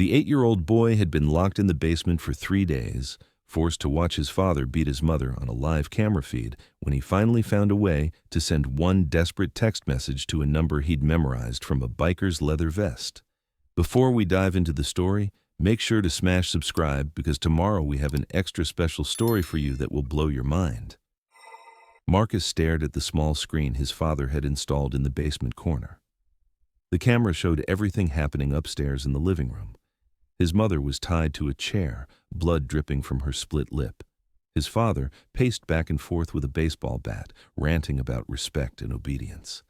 The 8-year-old boy had been locked in the basement for 3 days, forced to watch his father beat his mother on a live camera feed when he finally found a way to send one desperate text message to a number he'd memorized from a biker's leather vest. Before we dive into the story, make sure to smash subscribe because tomorrow we have an extra special story for you that will blow your mind. Marcus stared at the small screen his father had installed in the basement corner. The camera showed everything happening upstairs in the living room. His mother was tied to a chair, blood dripping from her split lip. His father paced back and forth with a baseball bat, ranting about respect and obedience.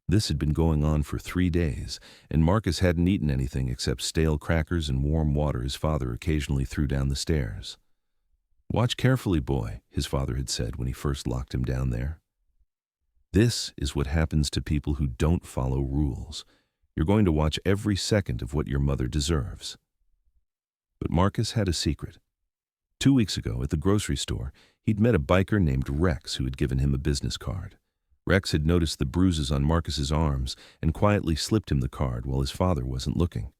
This had been going on for 3 days, and Marcus hadn't eaten anything except stale crackers and warm water his father occasionally threw down the stairs. "Watch carefully, boy," his father had said when he first locked him down there. "This is what happens to people who don't follow rules. You're going to watch every second of what your mother deserves." But Marcus had a secret. 2 weeks ago at the grocery store, he'd met a biker named Rex who had given him a business card. Rex had noticed the bruises on Marcus's arms and quietly slipped him the card while his father wasn't looking.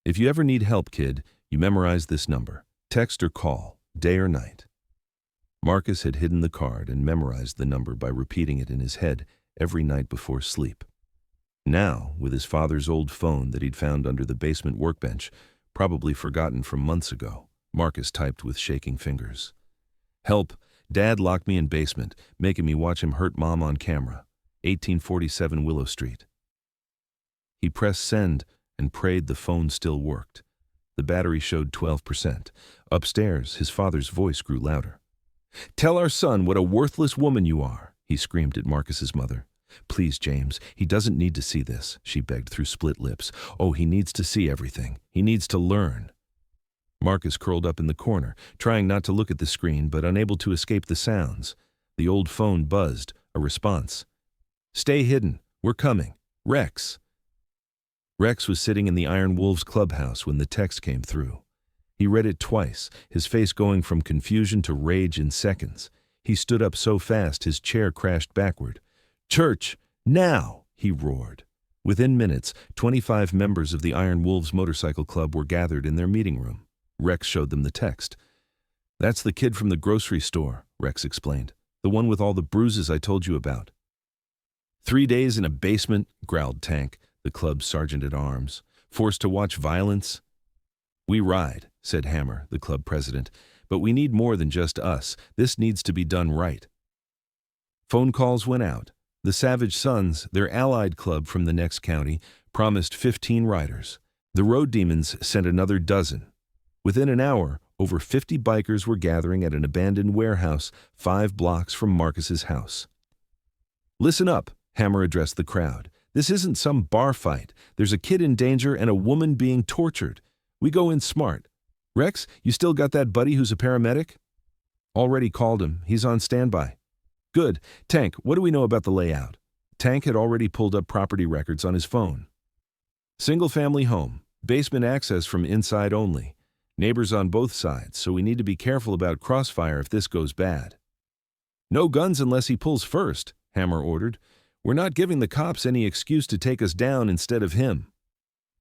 "If you ever need help, kid, you memorize this number. Text or call, day or night." Marcus had hidden the card and memorized the number by repeating it in his head every night before sleep. Now, with his father's old phone that he'd found under the basement workbench, probably forgotten from months ago, Marcus typed with shaking fingers. "Help! Dad locked me in basement, making me watch him hurt Mom on camera. 1847 Willow Street." He pressed send and prayed the phone still worked. The battery showed 12%. Upstairs, his father's voice grew louder. "Tell our son what a worthless woman you are," he screamed at Marcus's mother. "Please, James, he doesn't need to see this," she begged through split lips. "Oh, he needs to see everything. He needs to learn." Marcus curled up in the corner, trying not to look at the screen but unable to escape the sounds. The old phone buzzed, a response. "Stay hidden. We're coming. Rex." Rex was sitting in the Iron Wolves clubhouse when the text came through. He read it twice, his face going from confusion to rage in seconds. He stood up so fast his chair crashed backward. "Church, now!" he roared. Within minutes, 25 members of the Iron Wolves Motorcycle Club were gathered in their meeting room. Rex showed them the text. "That's the kid from the grocery store," Rex explained. "The one with all the bruises I told you about." 3 days in a basement," growled Tank, the club's sergeant-at-arms. "Forced to watch violence." "We ride," said Hammer, the club president. "But we need more than just us. This needs to be done right." Phone calls went out. The Savage Sons, their allied club from the next county, promised 15 riders. The Road Demons sent another dozen. Within an hour, over 50 bikers were gathering at an abandoned warehouse 5 blocks from Marcus's house. "Listen up," Hammer addressed the crowd. "This isn't some bar fight. There's a kid in danger and a woman being tortured. We go in smart. Rex, you still got that buddy who's a paramedic?" "Already called him. He's on standby." "Good. Tank, what do we know about the layout?" Tank had already pulled up property records on his phone. "Single-family home. Basement access from inside only. Neighbors on both sides, so we need to be careful about crossfire if this goes bad." "No guns unless he pulls first," Hammer ordered. "We're not giving the cops any excuse to take us down instead of him."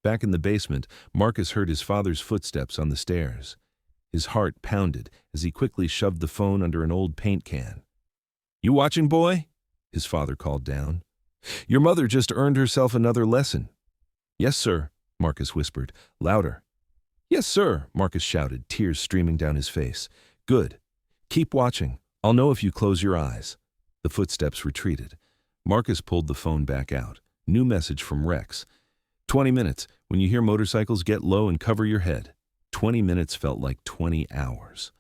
Back in the basement, Marcus heard his father's footsteps on the stairs. His heart pounded as he quickly shoved the phone under an old paint can. "You watching, boy?" his father called down. "Your mother just earned herself another lesson." "Yes, sir," Marcus whispered, louder. "Yes, sir," Marcus shouted, tears streaming down his face. "Good. Keep watching. I'll know if you close your eyes." The footsteps retreated. Marcus pulled the phone back out. New message from Rex. 20 minutes. When you hear motorcycles, get low and cover your head." 20 minutes felt like 20 hours.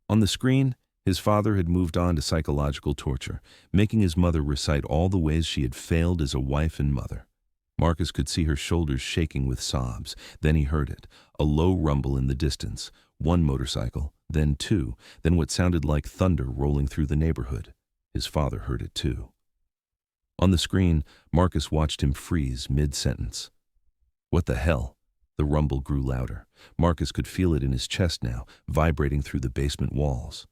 On the screen, his father had moved on to psychological torture, making his mother recite all the ways she had failed as a wife and mother. Marcus could see her shoulders shaking with sobs. Then he heard it, a low rumble in the distance. 1 motorcycle, then 2, then what sounded like thunder rolling through the neighborhood. His father heard it too. On the screen, Marcus watched him freeze mid-sentence. "What the hell?" The rumble grew louder. Marcus could feel it in his chest now, vibrating through the basement walls.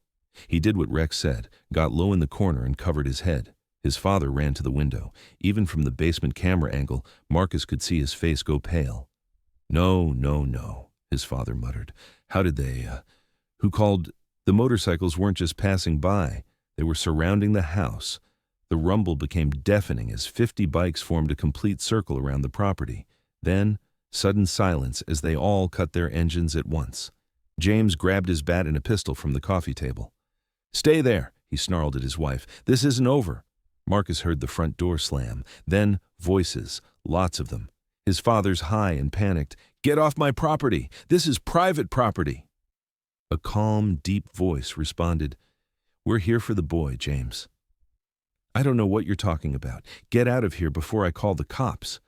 He did what Rex said, got low in the corner and covered his head. His father ran to the window. Even from the basement camera angle, Marcus could see his face go pale. No, no, no, his father muttered. How did they, who called? The motorcycles weren't just passing by. They were surrounding the house. The rumble became deafening as 50 bikes formed a complete circle around the property. Then, sudden silence as they all cut their engines at once. James grabbed his bat and a pistol from the coffee table. "Stay there," he snarled at his wife. "This isn't over." Marcus heard the front door slam. Then voices, lots of them. His father's high and panicked. "Get off my property! This is private property!" A calm, deep voice responded, "We're here for the boy, James." "I don't know what you're talking about. Get out of here before I call the cops."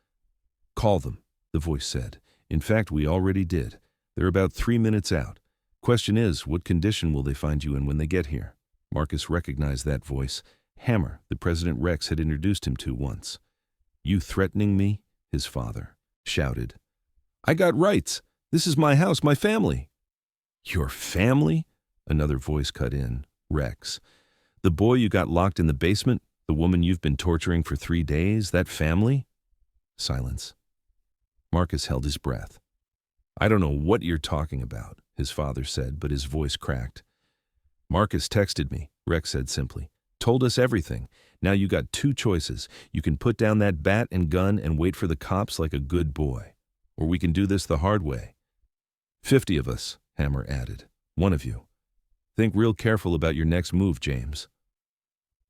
"Call them," the voice said. "In fact, we already did. They're about 3 minutes out. Question is, what condition will they find you in when they get here?" Marcus recognized that voice. Hammer, the President Rex had introduced him to once. "You threatening me?" his father shouted. "I got rights. This is my house, my family." "Your family?" Another voice cut in. Rex. "The boy you got locked in the basement? The woman you've been torturing for 3 days? That family?" Silence. Marcus held his breath. "I don't know what you're talking about," his father said, but his voice cracked. "Marcus texted me," Rex said simply. "Told us everything. Now you got 2 choices. You can put down that bat and gun and wait for the cops like a good boy. Or we can do this the hard way." 50 of us, Hammer added. "One of you. Think real careful about your next move, James."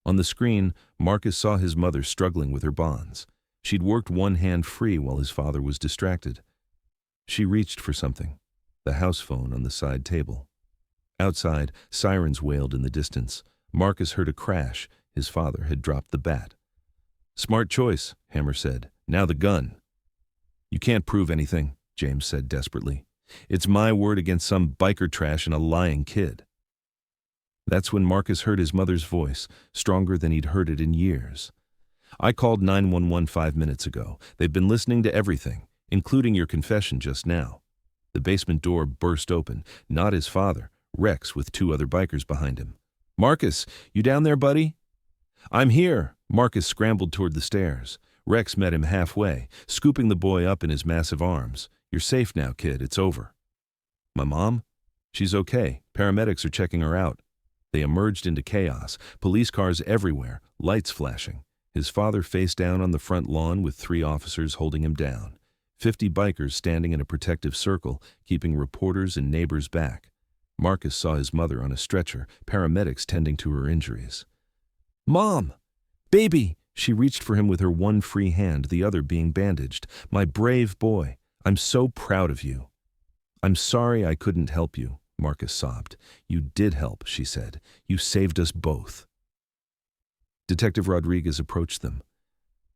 On the screen, Marcus saw his mother struggling with her bonds. She'd worked one hand free while his father was distracted. She reached for something, the house phone on the side table. Outside, sirens wailed in the distance. Marcus heard a crash. His father had dropped the bat. "Smart choice," Hammer said. "Now the gun." "You can't prove anything," James said desperately. "It's my word against some biker trash and a lying kid." That's when Marcus heard his mother's voice, stronger than he'd heard it in years. "I called 911 5 minutes ago. They've been listening to everything, including your confession just now." The basement door burst open. Not his father, Rex with 2 other bikers behind him. "Marcus, you down there, buddy?" "I'm here." Marcus scrambled toward the stairs. Rex met him halfway, scooping the boy up in his massive arms. "You're safe now, kid. It's over." "My mom?" "She's okay. Paramedics are checking her out." They emerged into chaos, police cars everywhere, lights flashing. His father face down on the front lawn with 3 officers holding him down. 50 bikers standing in a protective circle, keeping reporters and neighbors back. Marcus saw his mother on a stretcher, paramedics tending to her injuries. "Mom! Baby!" She reached for him with her one free hand, the other being bandaged. "My brave boy, I'm so proud of you." "I'm sorry I couldn't help you," Marcus sobbed. "You did help," she said. "You saved us both." Detective Rodriguez approached them.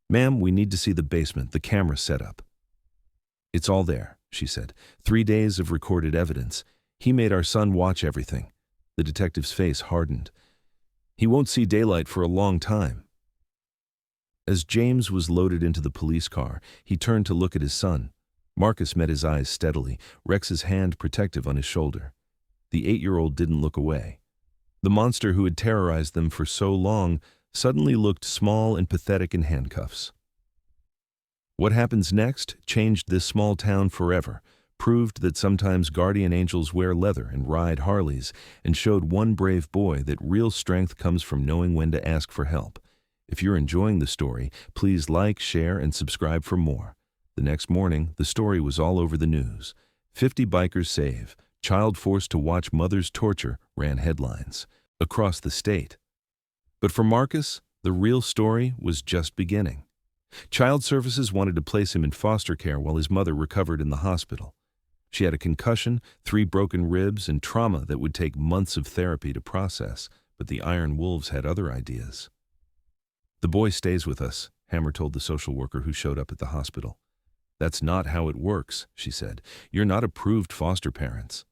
"Ma'am, we need to see the basement, the camera setup." "It's all there," she said. 3 days of recorded evidence. He made our son watch everything." The detective's face hardened. "He won't see daylight for a long time." As James was loaded into the police car, he turned to look at his son. Marcus met his eyes steadily, Rex's hand protective on his shoulder. The 8-year-old didn't look away. The monster who had terrorized them for so long suddenly looked small and pathetic in handcuffs. What happens next changed this small town forever, proved that sometimes guardian angels wear leather and ride Harleys, and showed one brave boy that real strength comes from knowing when to ask for help. If you're enjoying the story, please like, share, and subscribe for more. The next morning, the story was all over the news. 50 bikers save. Child forced to watch mother's torture ran headlines across the state. But for Marcus, the real story was just beginning. Child Services wanted to place him in foster care while his mother recovered in the hospital. She had a concussion, 3 broken ribs, and trauma that would take months of therapy to process, but the Iron Wolves had other ideas. "The boy stays with us," Hammer told the social worker who showed up at the hospital. "That's not how it works," she said. "You're not approved foster parents."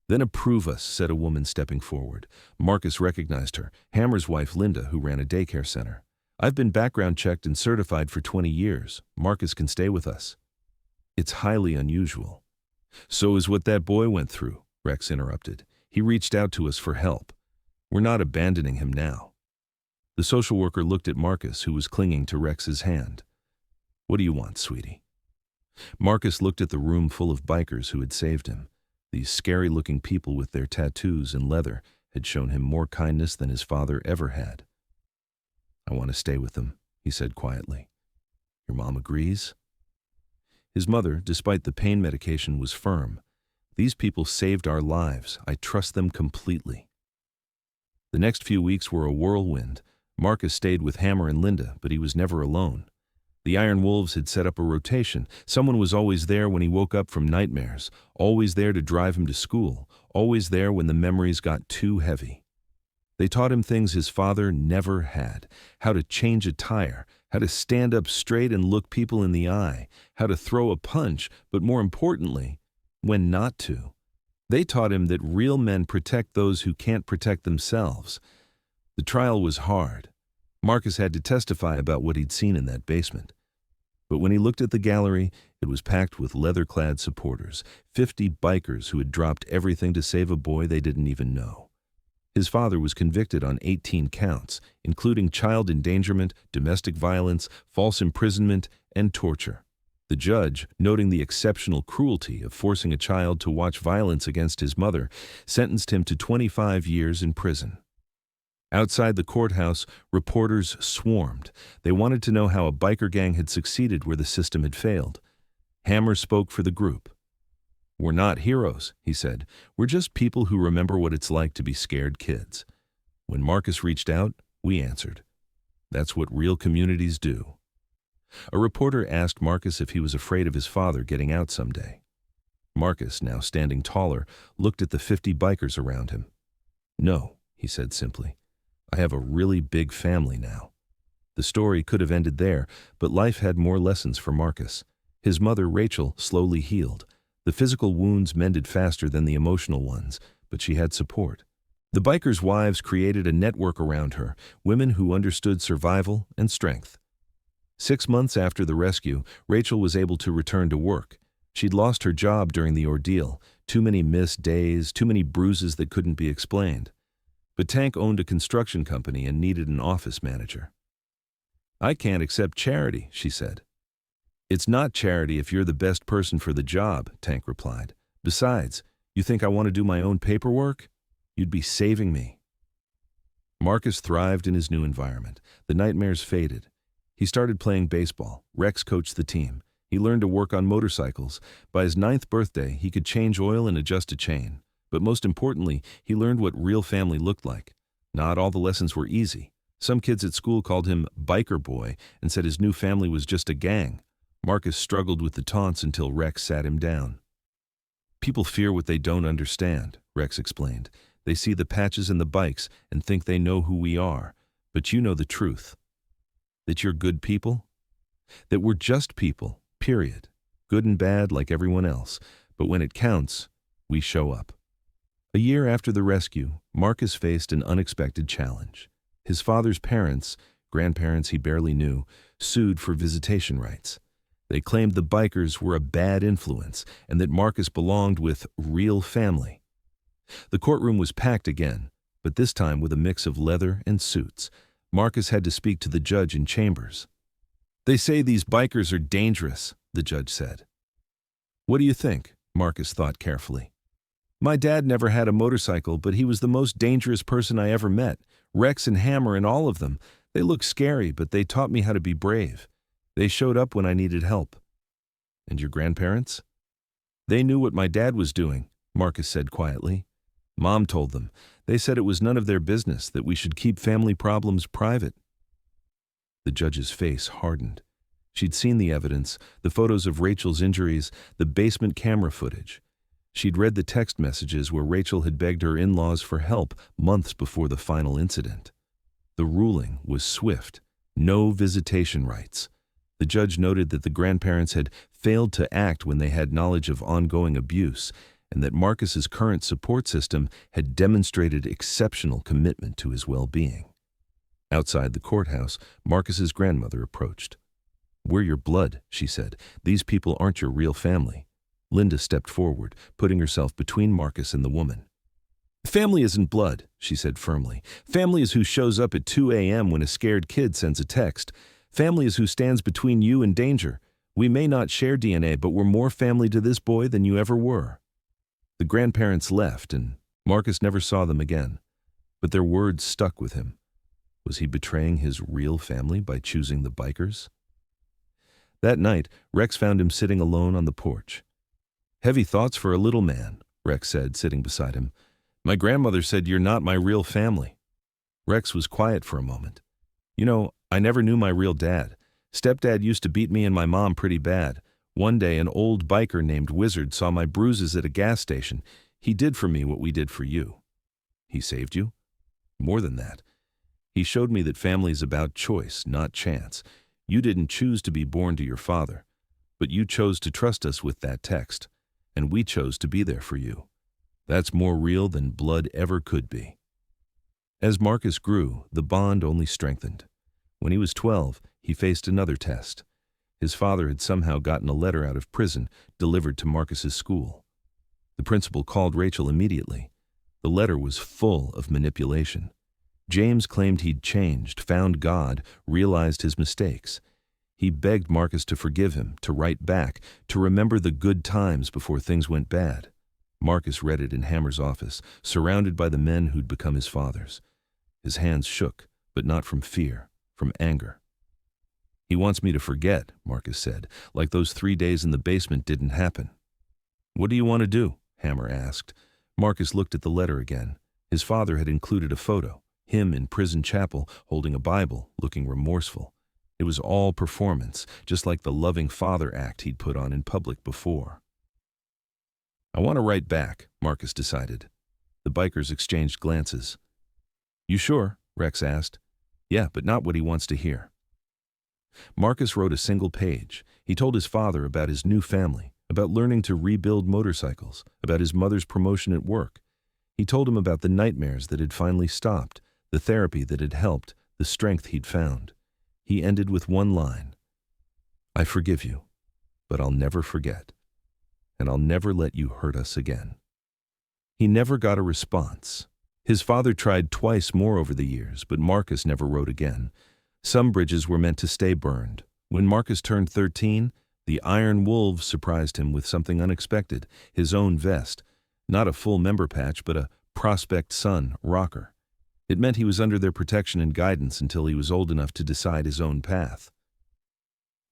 "Then approve us," said a woman stepping forward. Marcus recognized her, Hammer's wife Linda, who ran a daycare center. "I've been background checked and certified for 20 years. Marcus can stay with us." "It's highly unusual." "So is what that boy went through," Rex interrupted. "He reached out to us for help. We're not abandoning him now." The social worker looked at Marcus, who was clinging to Rex's hand. "What do you want, sweetie?" Marcus looked at the room full of bikers who had saved him. These scary-looking people with their tattoos and leather had shown him more kindness than his father ever had. "I want to stay with them," he said quietly. "Your mom agrees?" His mother, despite the pain medication, was firm. "These people saved our lives. I trust them completely." The next few weeks were a whirlwind. Marcus stayed with Hammer and Linda, but he was never alone. The Iron Wolves had set up a rotation. Someone was always there when he woke up from nightmares, always there to drive him to school, always there when the memories got too heavy. They taught him things his father never had: how to change a tire, how to stand up straight and look people in the eye, how to throw a punch, but more importantly, when not to. They taught him that real men protect those who can't protect themselves. The trial was hard. Marcus had to testify about what he'd seen in that basement. But when he looked at the gallery, it was packed with leather-clad supporters, 50 bikers who had dropped everything to save a boy they didn't even know. His father was convicted on 18 counts, including child endangerment, domestic violence, false imprisonment, and torture. The judge, noting the exceptional cruelty of forcing a child to watch violence against his mother, sentenced him to 25 years in prison. Outside the courthouse, reporters swarmed. They wanted to know how a biker gang had succeeded where the system had failed. Hammer spoke for the group. "We're not heroes," he said. "We're just people who remember what it's like to be scared kids." When Marcus reached out, we answered. That's what real communities do. A reporter asked Marcus if he was afraid of his father getting out someday. Marcus, now standing taller, looked at the 50 bikers around him. "No," he said simply. "I have a really big family now." The story could have ended there, but life had more lessons for Marcus. His mother, Rachel, slowly healed. The physical wounds mended faster than the emotional ones, but she had support. The bikers' wives created a network around her, women who understood survival and strength. 6 months after the rescue, Rachel was able to return to work. She'd lost her job during the ordeal, too many missed days, too many bruises that couldn't be explained. But Tank owned a construction company and needed an office manager. "I can't accept charity," she said. "It's not charity if you're the best person for the job," Tank replied. "Besides, you think I want to do my own paperwork? You'd be saving me." Marcus thrived in his new environment. The nightmares faded. He started playing baseball. Rex coached the team. He learned to work on motorcycles. By his 9th birthday, he could change oil and adjust a chain. But most importantly, he learned what real family looked like. Not all the lessons were easy. Some kids at school called him Biker Boy and said his new family was just a gang. Marcus struggled with the taunts until Rex sat him down. "People fear what they don't understand," Rex explained. "They see the patches and the bikes and think they know who we are. But you know the truth. That you're good people. That we're just people, period. Good and bad like everyone else. But when it counts, we show up." A year after the rescue, Marcus faced an unexpected challenge. His father's parents, grandparents he barely knew, sued for visitation rights. They claimed the bikers were a bad influence and that Marcus belonged with real family. The courtroom was packed again, but this time with a mix of leather and suits. Marcus had to speak to the judge in chambers. "They say these bikers are dangerous," the judge said. "What do you think?" Marcus thought carefully. "My dad never had a motorcycle, but he was the most dangerous person I ever met. Rex and Hammer and all of them. They look scary, but they taught me how to be brave. They showed up when I needed help." "And your grandparents?" "They knew what my dad was doing," Marcus said quietly. "Mom told them. They said it was none of their business, that we should keep family problems private." The judge's face hardened. She'd seen the evidence, the photos of Rachel's injuries, the basement camera footage. She'd read the text messages where Rachel had begged her in-laws for help months before the final incident. The ruling was swift. No visitation rights. The judge noted that the grandparents had failed to act when they had knowledge of ongoing abuse, and that Marcus's current support system had demonstrated exceptional commitment to his well-being. Outside the courthouse, Marcus's grandmother approached. "We're your blood," she said. "These people aren't your real family." Linda stepped forward, putting herself between Marcus and the woman. "Family isn't blood," she said firmly. "Family is who shows up at 2 a.m. when a scared kid sends a text. Family is who stands between you and danger. We may not share DNA, but we're more family to this boy than you ever were." The grandparents left, and Marcus never saw them again. But their words stuck with him. Was he betraying his real family by choosing the bikers? That night, Rex found him sitting alone on the porch. "Heavy thoughts for a little man," Rex said, sitting beside him. "My grandmother said you're not my real family." Rex was quiet for a moment. "You know, I never knew my real dad. Stepdad used to beat me and my mom pretty bad. One day, an old biker named Wizard saw my bruises at a gas station. He did for me what we did for you." "He saved you?" "More than that. He showed me that family's about choice, not chance. You didn't choose to be born to your father, but you chose to trust us with that text, and we chose to be there for you. That's more real than blood ever could be." As Marcus grew, the bond only strengthened. When he was 12, he faced another test. His father had somehow gotten a letter out of prison delivered to Marcus's school. The principal called Rachel immediately. The letter was full of manipulation. James claimed he'd changed, found God, realized his mistakes. He begged Marcus to forgive him, to write back, to remember the good times before things went bad. Marcus read it in Hammer's office, surrounded by the men who'd become his fathers. His hands shook, but not from fear, from anger. "He wants me to forget," Marcus said, "like those 3 days in the basement didn't happen." "What do you want to do?" Hammer asked. Marcus looked at the letter again. His father had included a photo. Him in prison chapel, holding a Bible, looking remorseful. It was all performance, just like the loving father act he'd put on in public before. "I want to write back," Marcus decided. The bikers exchanged glances. "You sure?" Rex asked. "Yeah, but not what he wants to hear." Marcus wrote a single page. He told his father about his new family, about learning to rebuild motorcycles, about his mother's promotion at work. He told him about the nightmares that had finally stopped, the therapy that had helped, the strength he'd found. He ended with one line. "I forgive you, but I'll never forget, and I'll never let you hurt us again." He never got a response. His father tried twice more over the years, but Marcus never wrote again. Some bridges were meant to stay burned. When Marcus turned 13, the Iron Wolves surprised him with something unexpected, his own vest. Not a full member patch, but a Prospect Sun rocker. It meant he was under their protection and guidance until he was old enough to decide his own path.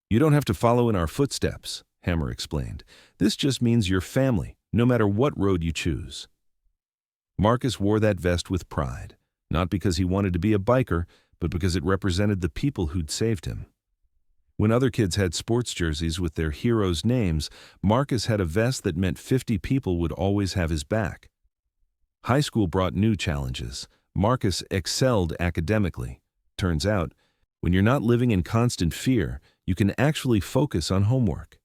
"You don't have to follow in our footsteps," Hammer explained. "This just means you're family, no matter what road you choose." Marcus wore that vest with pride, not because he wanted to be a biker, but because it represented the people who'd saved him. When other kids had sports jerseys with their heroes' names, Marcus had a vest that meant 50 people would always have his back. High school brought new challenges. Marcus excelled academically. Turns out, when you're not living in constant fear, you can actually focus on homework.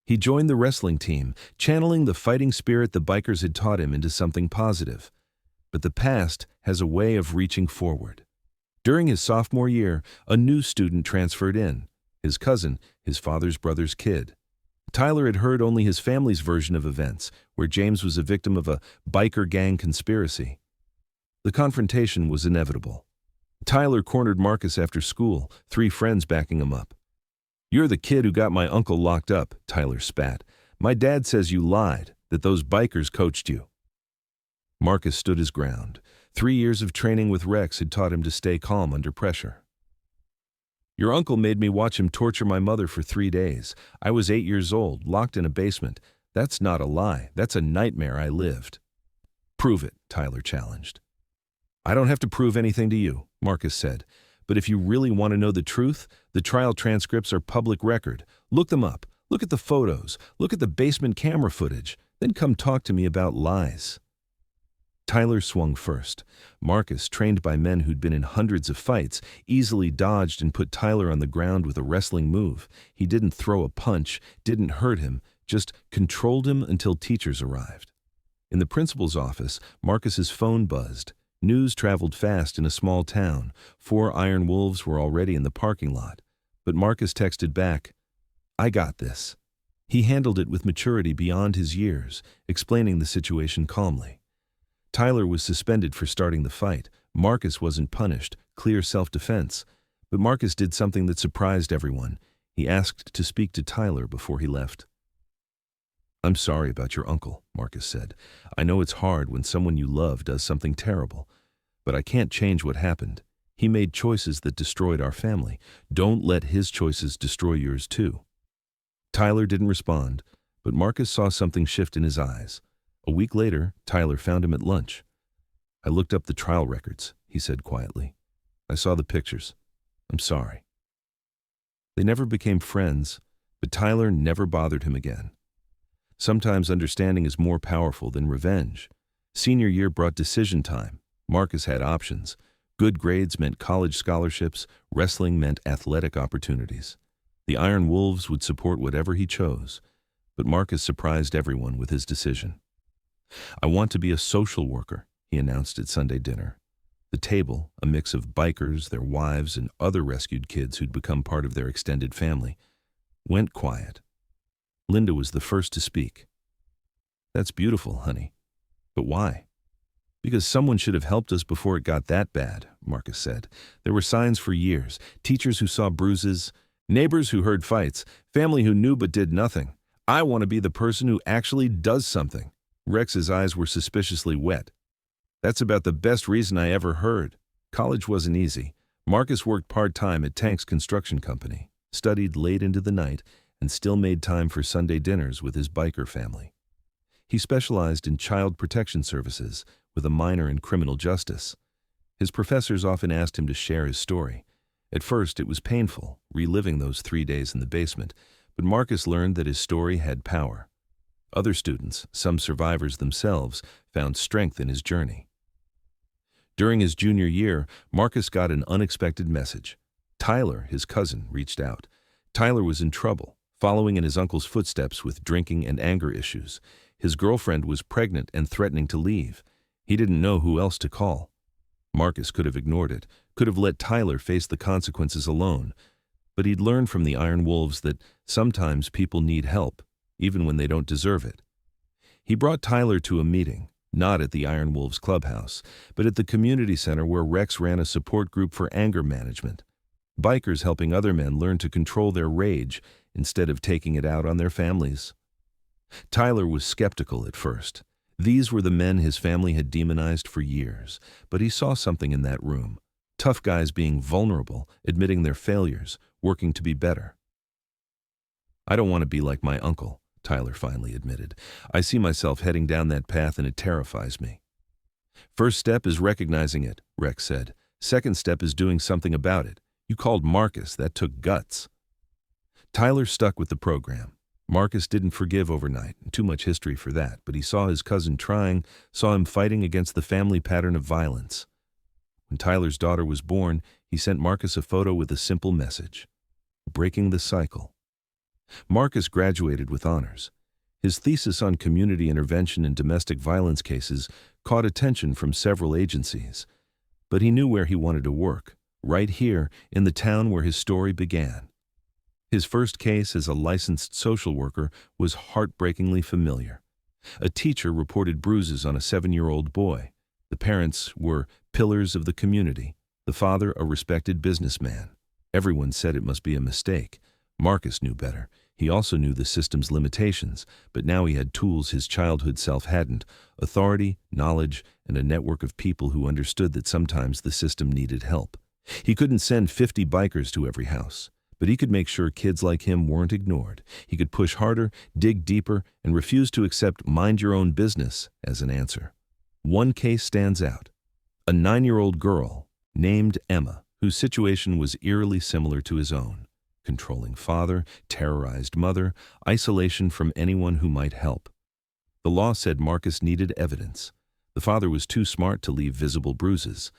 He joined the wrestling team, channeling the fighting spirit the bikers had taught him into something positive. But the past has a way of reaching forward. During his sophomore year, a new student transferred in, his cousin, his father's brother's kid. Tyler had heard only his family's version of events, where James was a victim of a biker gang conspiracy. The confrontation was inevitable. Tyler cornered Marcus after school, 3 friends backing him up. "You're the kid who got my uncle locked up," Tyler spat. "My dad says you lied, that those bikers coached you." Marcus stood his ground. 3 years of training with Rex had taught him to stay calm under pressure. "Your uncle made me watch him torture my mother for 3 days. I was 8 years old, locked in a basement. That's not a lie. That's a nightmare I lived." "Prove it," Tyler challenged. "I don't have to prove anything to you," Marcus said. "But if you really want to know the truth, the trial transcripts are public record. Look them up. Look at the photos. Look at the basement camera footage. Then come talk to me about lies." Tyler swung first. Marcus, trained by men who'd been in hundreds of fights, easily dodged and put Tyler on the ground with a wrestling move. He didn't throw a punch, didn't hurt him, just controlled him until teachers arrived. In the principal's office, Marcus's phone buzzed. News traveled fast in a small town. 4 Iron Wolves were already in the parking lot. But Marcus texted back, "I got this." He handled it with maturity beyond his years, explaining the situation calmly. Tyler was suspended for starting the fight. Marcus wasn't punished, clear self-defense. But Marcus did something that surprised everyone. He asked to speak to Tyler before he left. "I'm sorry about your uncle," Marcus said. "I know it's hard when someone you love does something terrible, but I can't change what happened. He made choices that destroyed our family. Don't let his choices destroy yours too." Tyler didn't respond, but Marcus saw something shift in his eyes. A week later, Tyler found him at lunch. "I looked up the trial records," he said quietly. "I saw the pictures. I'm sorry." They never became friends, but Tyler never bothered him again. Sometimes understanding is more powerful than revenge. Senior year brought decision time. Marcus had options. Good grades meant college scholarships. Wrestling meant athletic opportunities. The Iron Wolves would support whatever he chose, but Marcus surprised everyone with his decision. "I want to be a social worker," he announced at Sunday dinner. The table, a mix of bikers, their wives, and other rescued kids who'd become part of their extended family, went quiet. Linda was the first to speak. "That's beautiful, honey. But why?" "Because someone should have helped us before it got that bad," Marcus said. "There were signs for years, teachers who saw bruises, neighbors who heard fights, family who knew but did nothing. I want to be the person who actually does something." Rex's eyes were suspiciously wet. "That's about the best reason I ever heard." College wasn't easy. Marcus worked part-time at Tank's construction company, studied late into the night, and still made time for Sunday dinners with his biker family. He specialized in child protection services, with a minor in criminal justice. His professors often asked him to share his story. At first, it was painful, reliving those 3 days in the basement, but Marcus learned that his story had power. Other students, some survivors themselves, found strength in his journey. During his junior year, Marcus got an unexpected message. Tyler, his cousin, reached out. Tyler was in trouble, following in his uncle's footsteps with drinking and anger issues. His girlfriend was pregnant and threatening to leave. He didn't know who else to call. Marcus could have ignored it, could have let Tyler face the consequences alone. But he'd learned from the Iron Wolves that sometimes people need help, even when they don't deserve it. He brought Tyler to a meeting, not at the Iron Wolves clubhouse, but at the community center where Rex ran a support group for anger management. Bikers helping other men learn to control their rage instead of taking it out on their families. Tyler was skeptical at first. These were the men his family had demonized for years, but he saw something in that room. Tough guys being vulnerable, admitting their failures, working to be better. "I don't want to be like my uncle," Tyler finally admitted. "I see myself heading down that path and it terrifies me." "First step is recognizing it," Rex said. "Second step is doing something about it. You called Marcus. That took guts." Tyler stuck with the program. Marcus didn't forgive overnight, too much history for that, but he saw his cousin trying, saw him fighting against the family pattern of violence. When Tyler's daughter was born, he sent Marcus a photo with a simple message: breaking the cycle. Marcus graduated with honors. His thesis on community intervention in domestic violence cases caught attention from several agencies. But he knew where he wanted to work, right here in the town where his story began. His first case as a licensed social worker was heartbreakingly familiar. A teacher reported bruises on a 7-year-old boy. The parents were pillars of the community, the father a respected businessman. Everyone said it must be a mistake. Marcus knew better. He also knew the system's limitations, but now he had tools his childhood self hadn't: authority, knowledge, and a network of people who understood that sometimes the system needed help. He couldn't send 50 bikers to every house, but he could make sure kids like him weren't ignored. He could push harder, dig deeper, and refuse to accept mind-your-own-business as an answer. One case stands out: a 9-year-old girl named Emma, whose situation was eerily similar to his own. Controlling father, terrorized mother, isolation from anyone who might help. The law said Marcus needed evidence. The father was too smart to leave visible bruises.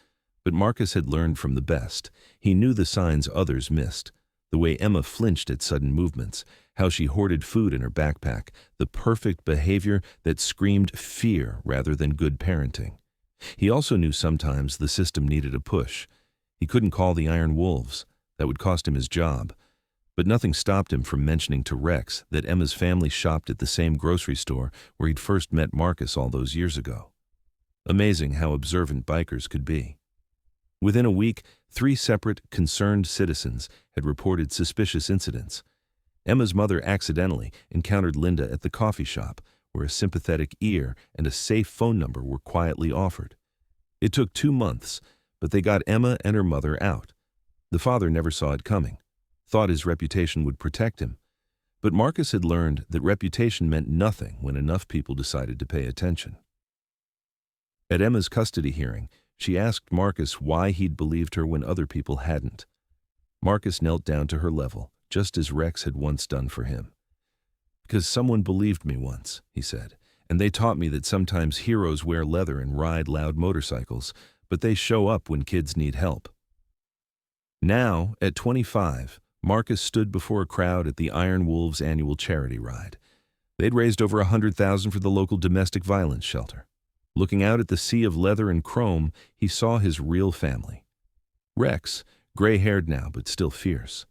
But Marcus had learned from the best. He knew the signs others missed: the way Emma flinched at sudden movements, how she hoarded food in her backpack, the perfect behavior that screamed fear rather than good parenting. He also knew sometimes the system needed a push. He couldn't call the Iron Wolves. That would cost him his job. But nothing stopped him from mentioning to Rex that Emma's family shopped at the same grocery store where he'd first met Marcus all those years ago. Amazing how observant bikers could be. Within a week, 3 separate, concerned citizens had reported suspicious incidents. Emma's mother accidentally encountered Linda at the coffee shop, where a sympathetic ear and a safe phone number were quietly offered. It took 2 months, but they got Emma and her mother out. The father never saw it coming, thought his reputation would protect him. But Marcus had learned that reputation meant nothing when enough people decided to pay attention. At Emma's custody hearing, she asked Marcus why he'd believed her when other people hadn't. Marcus knelt down to her level, just as Rex had once done for him. "Because someone believed me once," he said, "and they taught me that sometimes heroes wear leather and ride loud motorcycles, but they show up when kids need help." Now, at 25, Marcus stood before a crowd at the Iron Wolves annual charity ride. They'd raised over $100,000 for the local domestic violence shelter. Looking out at the sea of leather and chrome, he saw his real family. Rex, gray-haired now but still fierce.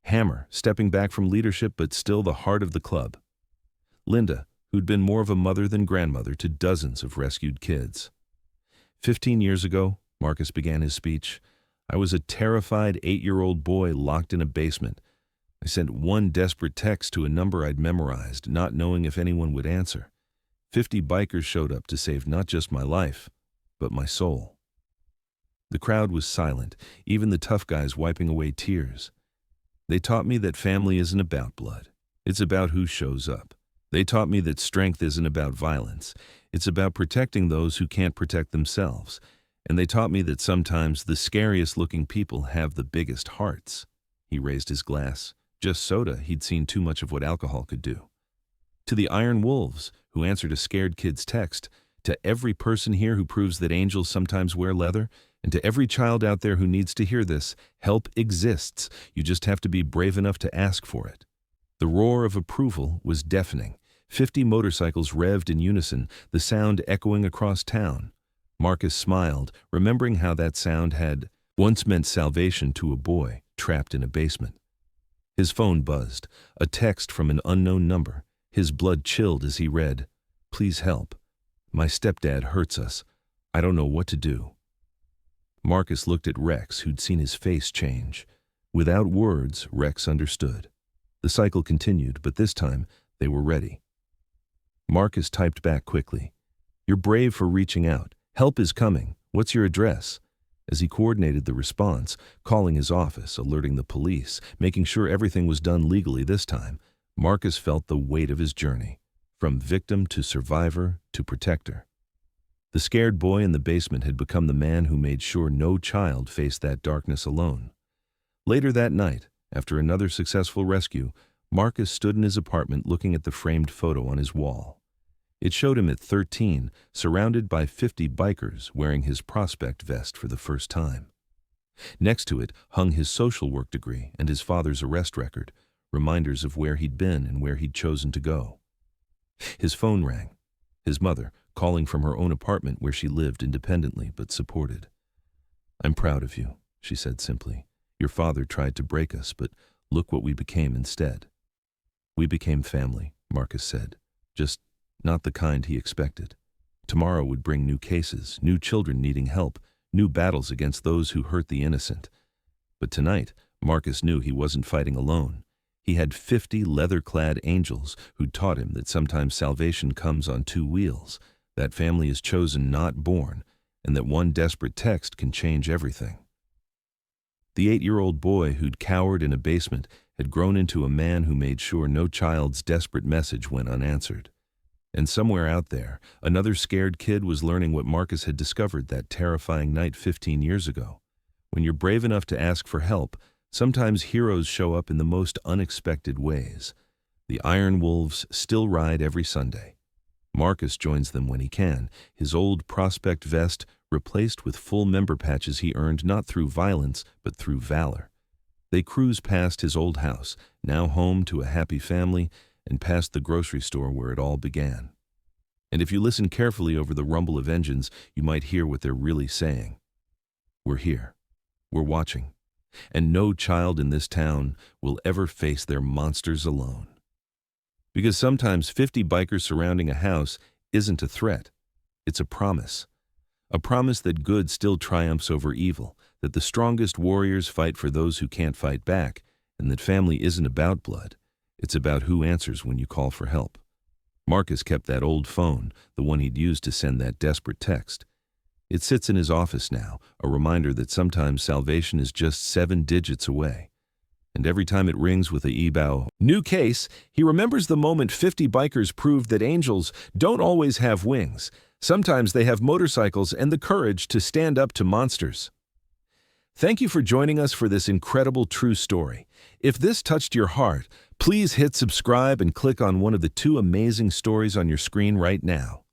Hammer, stepping back from leadership but still the heart of the club. Linda, who'd been more of a mother than grandmother to dozens of rescued kids. 15 years ago, Marcus began his speech, I was a terrified 8-year-old boy locked in a basement. I sent one desperate text to a number I'd memorized, not knowing if anyone would answer. 50 bikers showed up to save not just my life, but my soul. The crowd was silent, even the tough guys wiping away tears. They taught me that family isn't about blood. It's about who shows up. They taught me that strength isn't about violence. It's about protecting those who can't protect themselves. And they taught me that sometimes the scariest-looking people have the biggest hearts. He raised his glass. Just soda, he'd seen too much of what alcohol could do. To the Iron Wolves, who answered a scared kid's text, to every person here who proves that angels sometimes wear leather, and to every child out there who needs to hear this, help exists. You just have to be brave enough to ask for it. The roar of approval was deafening. 50 motorcycles revved in unison, the sound echoing across town. Marcus smiled, remembering how that sound had once meant salvation to a boy trapped in a basement. His phone buzzed, a text from an unknown number. His blood chilled as he read, "Please help. My stepdad hurts us. I don't know what to do." Marcus looked at Rex, who'd seen his face change. Without words, Rex understood. The cycle continued, but this time they were ready. Marcus typed back quickly, "You're brave for reaching out. Help is coming. What's your address?" As he coordinated the response, calling his office, alerting the police, making sure everything was done legally this time, Marcus felt the weight of his journey, from victim to survivor to protector. The scared boy in the basement had become the man who made sure no child faced that darkness alone. Later that night, after another successful rescue, Marcus stood in his apartment looking at the framed photo on his wall. It showed him at 13, surrounded by 50 bikers wearing his prospect vest for the first time. Next to it hung his social work degree and his father's arrest record, reminders of where he'd been and where he'd chosen to go. His phone rang. His mother, calling from her own apartment where she lived independently but supported. "I'm proud of you," she said simply. "Your father tried to break us, but look what we became instead." "We became family," Marcus said, "just not the kind he expected. Tomorrow would bring new cases, new children needing help, new battles against those who hurt the innocent. But tonight, Marcus knew he wasn't fighting alone. He had 50 leather-clad angels who'd taught him that sometimes salvation comes on 2 wheels, that family is chosen, not born, and that one desperate text can change everything. The 8-year-old boy who'd cowered in a basement had grown into a man who made sure no child's desperate message went unanswered. And somewhere out there, another scared kid was learning what Marcus had discovered that terrifying night 15 years ago. When you're brave enough to ask for help, sometimes heroes show up in the most unexpected ways. The Iron Wolves still ride every Sunday. Marcus joins them when he can, his old prospect vest replaced with full member patches he earned not through violence, but through valor. They cruise past his old house, now home to a happy family, and past the grocery store where it all began. And if you listen carefully over the rumble of engines, you might hear what they're really saying. We're here. We're watching. And no child in this town will ever face their monsters alone. Because sometimes 50 bikers surrounding a house isn't a threat. It's a promise. A promise that good still triumphs over evil, that the strongest warriors fight for those who can't fight back, and that family isn't about blood. It's about who answers when you call for help. Marcus kept that old phone, the one he'd used to send that desperate text. It sits in his office now, a reminder that sometimes salvation is just 7 digits away. And every time it rings with a EBOW new case, he remembers the moment 50 bikers proved that angels don't always have wings. Sometimes they have motorcycles and the courage to stand up to monsters. Thank you for joining us for this incredible true story. If this touched your heart, please hit subscribe and click on one of the 2 amazing stories on your screen right now.